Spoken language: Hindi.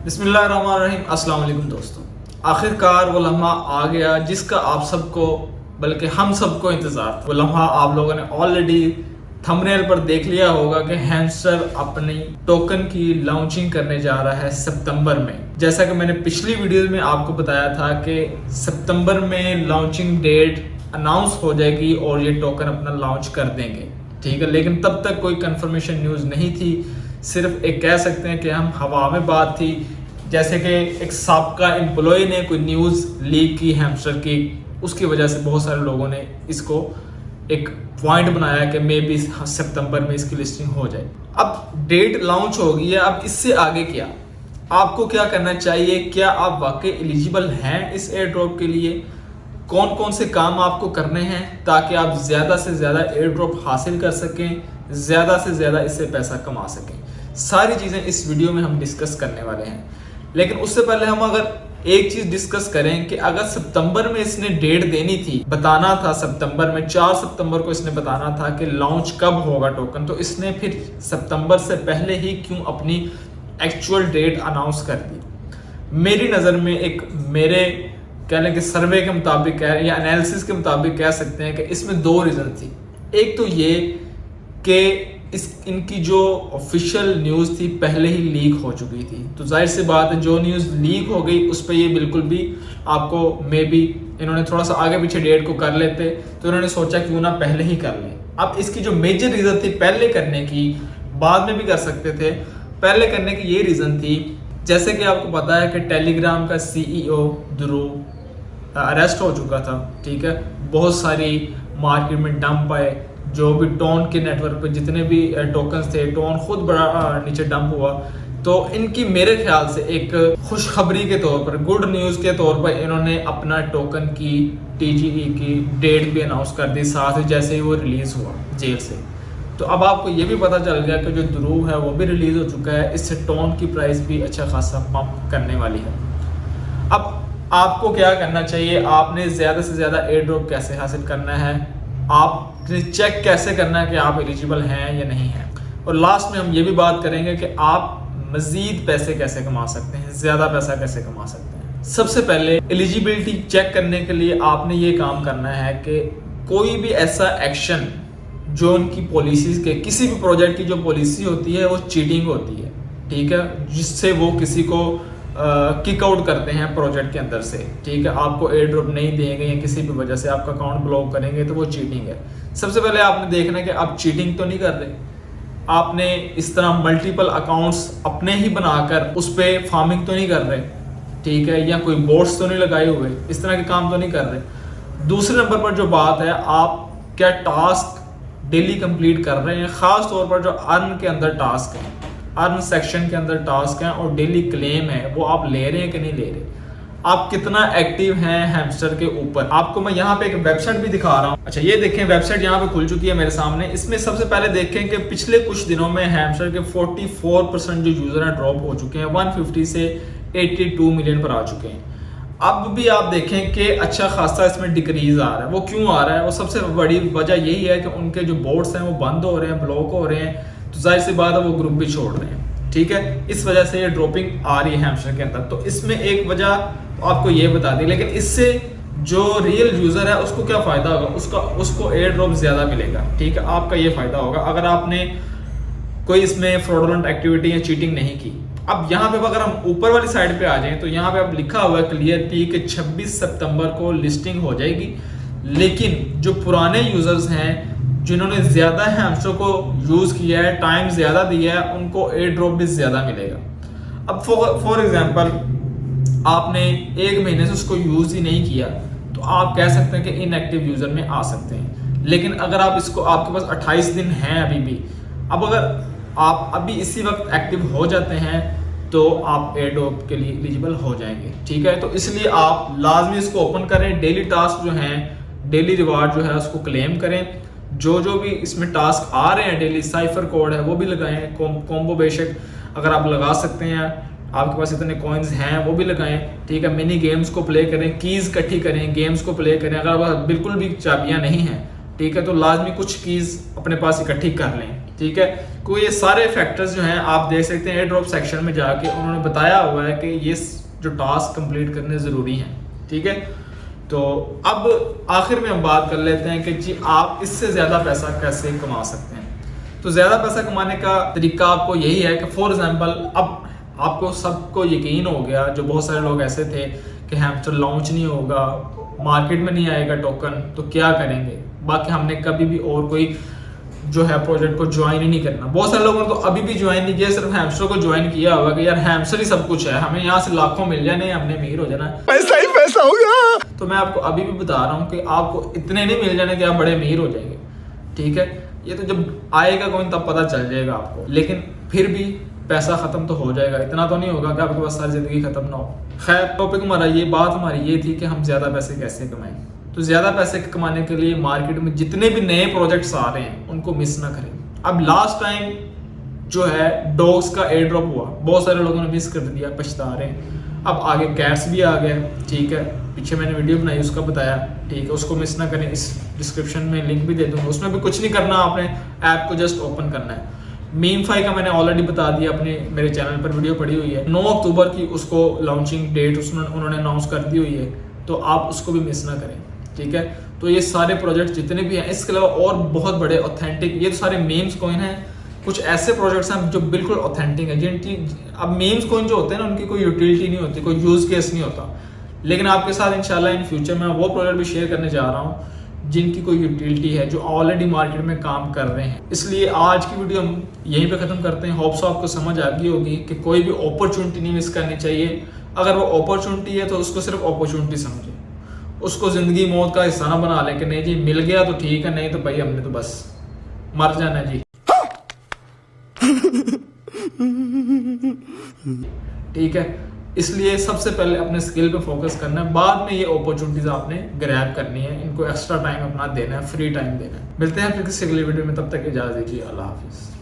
बिस्मिल्लाहिर्रहमानिर्रहीम। अस्सलाम वालेकुम दोस्तों, आखिरकार वो लम्हा आ गया जिसका आप सबको बल्कि हम सबको इंतज़ार था। वो लम्हा आप लोगों ने ऑलरेडी थंबनेल पर देख लिया होगा कि हैमस्टर अपनी टोकन की लॉन्चिंग करने जा रहा है सितंबर में। जैसा कि मैंने पिछली वीडियो में आपको बताया था कि सितंबर में लॉन्चिंग डेट अनाउंस हो जाएगी और ये टोकन अपना लॉन्च कर देंगे, ठीक है। लेकिन तब तक कोई कंफर्मेशन न्यूज़ नहीं थी, सिर्फ एक कह सकते हैं कि हम हवा में बात थी। जैसे कि एक साबका एम्प्लॉय ने कोई न्यूज़ लीक की हैमस्टर की, उसकी वजह से बहुत सारे लोगों ने इसको एक पॉइंट बनाया कि मे बी सितंबर में इसकी लिस्टिंग हो जाए। अब डेट लॉन्च हो गई है, अब इससे आगे क्या, आपको क्या करना चाहिए, क्या आप वाकई एलिजिबल हैं इस एयर ड्रॉप के लिए, कौन कौन से काम आपको करने हैं ताकि आप ज़्यादा से ज़्यादा एयर ड्रॉप हासिल कर सकें, ज़्यादा से ज़्यादा इससे पैसा कमा सकें। सारी चीज़ें इस वीडियो में हम डिस्कस करने वाले हैं। लेकिन उससे पहले हम अगर एक चीज़ डिस्कस करें कि अगर सितंबर में इसने डेट देनी थी, बताना था सितंबर में 4 सितंबर को इसने बताना था कि लॉन्च कब होगा टोकन, तो इसने फिर सितंबर से पहले ही क्यों अपनी एक्चुअल डेट अनाउंस कर दी। मेरी नज़र में मेरे कह लें कि सर्वे के मुताबिक है या एनालिसिस के मुताबिक कह सकते हैं कि इसमें 2 रीज़न थी। एक तो ये कि इनकी जो ऑफिशियल न्यूज़ थी पहले ही लीक हो चुकी थी, तो जाहिर सी बात है जो न्यूज़ लीक हो गई उस पर ये बिल्कुल भी आपको मे बी इन्होंने थोड़ा सा आगे पीछे डेट को कर लेते तो इन्होंने सोचा क्यों ना पहले ही कर लें। अब इसकी जो मेजर रीज़न थी पहले करने की, बाद में भी कर सकते थे, पहले करने की ये रीज़न थी, जैसे कि आपको पता है कि टेलीग्राम का CEO ध्रुव अरेस्ट हो चुका था, ठीक है। बहुत सारी मार्केट में डंप आए, जो भी टोन के नेटवर्क पे जितने भी टोकन्स थे, टोन खुद बड़ा नीचे डंप हुआ। तो इनकी मेरे ख्याल से एक खुशखबरी के तौर पर, गुड न्यूज़ के तौर पर इन्होंने अपना टोकन की TGE की डेट भी अनाउंस कर दी साथ ही जैसे ही वो रिलीज़ हुआ जेल से। तो अब आपको ये भी पता चल गया कि जो ध्रुव है वो भी रिलीज़ हो चुका है, इससे टोन की प्राइस भी अच्छा खासा पंप करने वाली है। अब आपको क्या करना चाहिए, आपने ज़्यादा से ज़्यादा एयर ड्रॉप कैसे हासिल करना है, आपने चेक कैसे करना है कि आप एलिजिबल हैं या नहीं हैं, और लास्ट में हम ये भी बात करेंगे कि आप मज़ीद पैसे कैसे कमा सकते हैं, ज़्यादा पैसा कैसे कमा सकते हैं। सबसे पहले एलिजिबिलिटी चेक करने के लिए आपने ये काम करना है कि कोई भी ऐसा एक्शन जो उनकी पॉलिसीज़ के, किसी भी प्रोजेक्ट की जो पॉलिसी होती है वो चीटिंग होती है, ठीक है, जिससे वो किसी को किक आउट करते हैं प्रोजेक्ट के अंदर से, ठीक है। आपको एयर ड्रॉप नहीं देंगे या किसी भी वजह से आपका अकाउंट ब्लॉक करेंगे तो वो चीटिंग है। सबसे पहले आपने देखना है कि आप चीटिंग तो नहीं कर रहे, आपने इस तरह मल्टीपल अकाउंट्स अपने ही बनाकर उस पर फार्मिंग तो नहीं कर रहे, ठीक है, या कोई बोट्स तो नहीं लगाए हुए, इस तरह के काम तो नहीं कर रहे। दूसरे नंबर पर जो बात है, आप क्या टास्क डेली कंप्लीट कर रहे हैं, ख़ास तौर पर जो अर्न के अंदर टास्क हैं, अर्न सेक्शन के अंदर टास्क हैं और डेली क्लेम है, वो आप ले रहे हैं कि नहीं ले रहे, आप कितना एक्टिव हैं हैमस्टर के ऊपर। आपको मैं यहाँ पे एक वेबसाइट भी दिखा रहा हूँ। अच्छा, ये देखें, वेबसाइट यहाँ पे खुल चुकी है मेरे सामने। इसमें सबसे पहले देखें कि पिछले कुछ दिनों में हैमस्टर के 44% जो यूजर हैं ड्रॉप हो चुके हैं, 150 से 82 मिलियन पर आ चुके हैं। अब भी आप देखें कि अच्छा खासा इसमें डिक्रीज आ रहा है। वो क्यों आ रहा है, वो सबसे बड़ी वजह यही है कि उनके जो बोर्ड्स हैं वो बंद हो रहे हैं, ब्लॉक हो रहे हैं, तो जाहिर सी बात है वो ग्रुप भी छोड़ रहे हैं, ठीक है। इस वजह से ये ड्रॉपिंग आ रही है हैमस्टर के अंदर। तो इसमें एक वजह आपको ये बता दी, लेकिन इससे जो रियल यूजर है उसको क्या फायदा होगा, उसको एयर ड्रॉप ज्यादा मिलेगा, ठीक है, आपका ये फायदा होगा अगर आपने कोई इसमें फ्रॉडुलेंट एक्टिविटी या चीटिंग नहीं की। अब यहाँ पे अगर हम ऊपर वाली साइड पे आ जाएं तो यहाँ पे अब लिखा हुआ है क्लियरली कि 26 सितंबर को लिस्टिंग हो जाएगी, लेकिन जो पुराने यूजर्स हैं जिन्होंने ज़्यादा हैमस्टर को यूज़ किया है, टाइम ज़्यादा दिया है, उनको एयर ड्रॉप भी ज़्यादा मिलेगा। अब फॉर एग्जांपल आपने 1 महीने से उसको यूज़ ही नहीं किया तो आप कह सकते हैं कि इनएक्टिव यूज़र में आ सकते हैं। लेकिन अगर आप इसको, आपके पास 28 दिन हैं अभी भी, अब अगर आप अभी इसी वक्त एक्टिव हो जाते हैं तो आप एयर ड्रॉप के लिए एलिजिबल हो जाएंगे, ठीक है। तो इसलिए आप लाजमी इसको ओपन करें, डेली टास्क जो हैं, डेली रिवार्ड जो है उसको क्लेम करें। जो भी इसमें टास्क आ रहे हैं डेली, साइफर कोड है वो भी लगाएं, कॉम्बो बेशक अगर आप लगा सकते हैं, आपके पास इतने कॉइन्स हैं वो भी लगाएं, ठीक है। मिनी गेम्स को प्ले करें, कीज़ इकट्ठी करें, गेम्स को प्ले करें। अगर आप बिल्कुल भी चाबियां नहीं हैं, ठीक है, तो लाजमी कुछ कीज़ अपने पास इकट्ठी कर लें, ठीक है। कोई ये सारे फैक्टर्स जो हैं आप देख सकते हैं एयर ड्रॉप सेक्शन में जाके उन्होंने बताया हुआ है कि ये जो टास्क कंप्लीट करने ज़रूरी हैं, ठीक है। तो अब आखिर में हम बात कर लेते हैं कि जी आप इससे ज़्यादा पैसा कैसे कमा सकते हैं। तो ज़्यादा पैसा कमाने का तरीका आपको यही है कि फॉर एग्जांपल अब आपको सबको यकीन हो गया, जो बहुत सारे लोग ऐसे थे कि हैमस्टर लॉन्च नहीं होगा, मार्केट में नहीं आएगा टोकन, तो क्या करेंगे। बाकी हमने कभी भी और कोई जो है प्रोजेक्ट को ज्वाइन ही नहीं करना। बहुत सारे लोगों ने तो अभी भी ज्वाइन नहीं किया, सिर्फ हैमस्टर को ज्वाइन किया होगा कि यार हैमस्टर ही सब कुछ है, हमें यहाँ से लाखों मिल जाने, हमने अमीर हो जाना, पैसा ही पैसा होगा। तो मैं आपको अभी भी बता रहा हूँ कि आपको इतने नहीं मिल जाने कि आप बड़े अमीर हो जाएंगे, ठीक है। ये तो जब आएगा कोई तब पता चल जाएगा आपको, लेकिन फिर भी पैसा खत्म तो हो जाएगा, इतना तो नहीं होगा कि आपके पास सारी जिंदगी खत्म ना हो। खैर टॉपिक हमारा ये बात हमारी ये थी कि हम ज्यादा पैसे कैसे कमाएं। तो ज्यादा पैसे कमाने के लिए मार्केट में जितने भी नए प्रोजेक्ट्स आ रहे हैं उनको मिस ना करें। अब लास्ट टाइम जो है डॉग्स का एयर ड्रॉप हुआ, बहुत सारे लोगों ने मिस कर दिया, पछता रहे हैं। अब आगे कैट्स भी आ गए, ठीक है, पीछे मैंने वीडियो बनाई उसका बताया, ठीक है, उसको मिस ना करें। इस डिस्क्रिप्शन में लिंक भी दे दूंगा, उसमें भी कुछ नहीं करना, आपने ऐप को जस्ट ओपन करना है। मीमफाई का मैंने ऑलरेडी बता दिया, अपने मेरे चैनल पर वीडियो पड़ी हुई है, 9 अक्टूबर की उसको लॉन्चिंग डेट उन्होंने अनाउंस कर दी हुई है, तो आप उसको भी मिस ना करें, ठीक है। तो ये सारे प्रोजेक्ट जितने भी हैं, इसके अलावा और बहुत बड़े ऑथेंटिक, ये तो सारे मीम्स कॉइन हैं, कुछ ऐसे प्रोजेक्ट्स हैं जो बिल्कुल ऑथेंटिक है, जिनकी अब मीम्स कॉइन जो होते हैं ना उनकी कोई यूटिलिटी नहीं होती, कोई यूज केस नहीं होता, लेकिन आपके साथ इंशाल्लाह इन फ्यूचर में वो प्रोजेक्ट भी शेयर करने जा रहा हूँ जिनकी कोई यूटिलिटी है, जो ऑलरेडी मार्केट में काम कर रहे हैं। इसलिए आज की वीडियो हम यहीं पे ख़त्म करते हैं। होप्स आपको समझ आ गई होगी कि कोई भी अपॉर्चुनिटी नहीं मिस करनी चाहिए। अगर वो अपॉर्चुनिटी है तो उसको सिर्फ अपॉर्चुनिटी समझे, उसको ज़िंदगी मौत का हिस्सा ना बना ले कि नहीं जी मिल गया तो ठीक है, नहीं तो भाई हमने तो बस मर जाना जी, ठीक है। इसलिए सबसे पहले अपने स्किल पे फोकस करना है, बाद में ये अपॉर्चुनिटीज आपने ग्रैब करनी है, इनको एक्स्ट्रा टाइम अपना देना है, फ्री टाइम देना है। मिलते हैं फिर किसी अगली वीडियो में, तब तक इजाज़त दीजिए, अल्लाह हाफिज़।